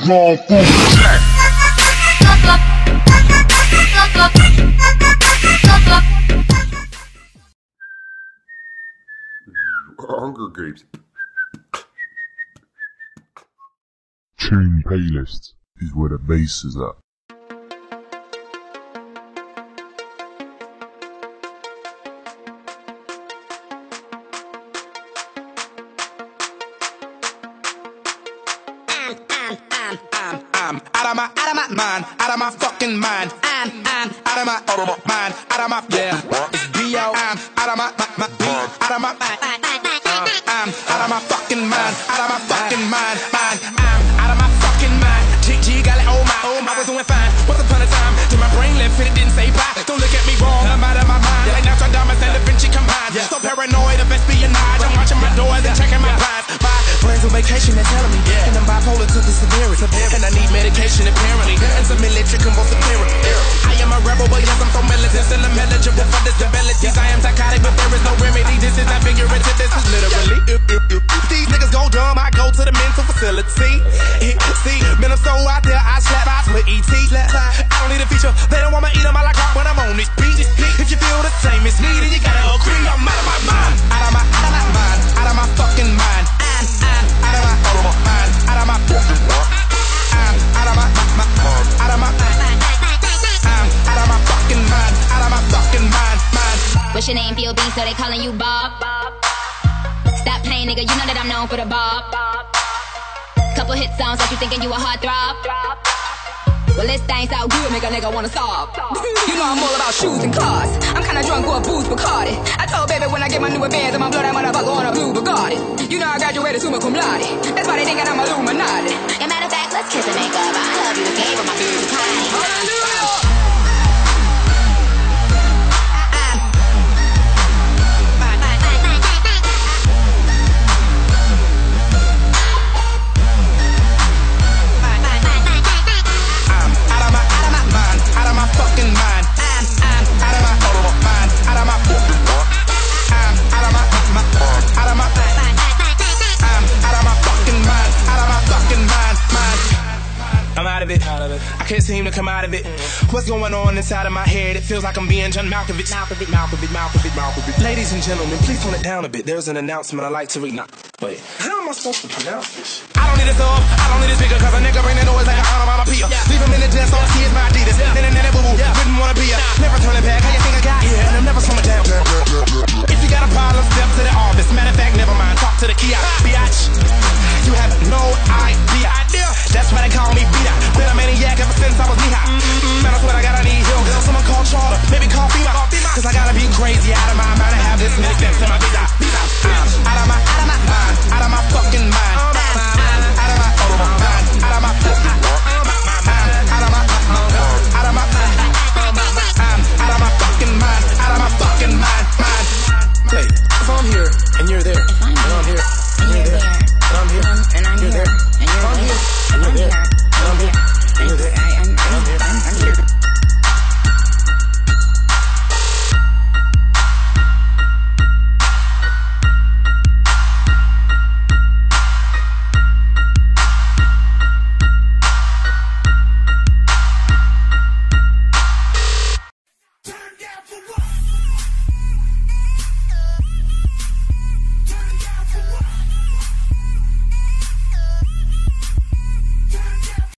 gone full attack. Hunger Games. Tune playlist is where the bass is at. I'm out of my mind, out of my fucking mind. I'm out of my mind, out of my it's B.O. I'm out of my mind, out of my mind. I'm out of my fucking mind, out of my fucking mind. I'm out of my fucking mind. G got it, oh my, I was doing fine. Once upon a time, till my brain left it didn't say bye. Don't look at me wrong, I'm out of my mind. Like Nostradamus and Da Vinci combined. So paranoid of espionage, I'm watching my doors and checking my blinds. My brain's on vacation, they're telling me. And I'm bipolar to the severity. And I need medication apparently. And some electric convulsive therapy. I am a rebel, but yes, I'm so militant. Still I'm eligible for disabilities. I am psychotic, but there is no remedy. This is not figurative, this is literally. These niggas go dumb, I go to the mental facility. See, man, I'm so out there, I slap eyes with E.T. I don't need a feature, they don't want me eat them, I like rock when I'm on this beat. If you feel the same as me, then you gotta agree. I'm out of my mind, out of my mind, out of my fucking mind. I'm out of my mind, out of my fucking mind. I'm out of my mind, out of my mind. I'm out of my fucking mind, out of my fucking mind. What's your name, B.O.B, so they calling you Bob? Stop playing, nigga, you know that I'm known for the Bob. Couple hit songs that you thinking you a heartthrob. Well, this thing sound good, make a nigga wanna stop. You know I'm all about shoes and cars. I'm kinda drunk or booze Bacardi. I told baby when I get my new advance, I'ma blow that motherfucker on a blue Bugatti. You know I graduated summa cum laude. That's why they thinking I'm Illuminati. And matter of fact, let's kiss and make up. I love you again with my beautiful tiny. I can't seem to come out of it. What's going on inside of my head? It feels like I'm being John Malkovich. Ladies and gentlemen, please tone it down a bit. There's an announcement I'd like to read. Nah, wait. How am I supposed to pronounce this? I don't need a sub, I don't need a speaker, cause a nigga bring the noise like an onomatopoeia. Leave him in the dance, all I see is my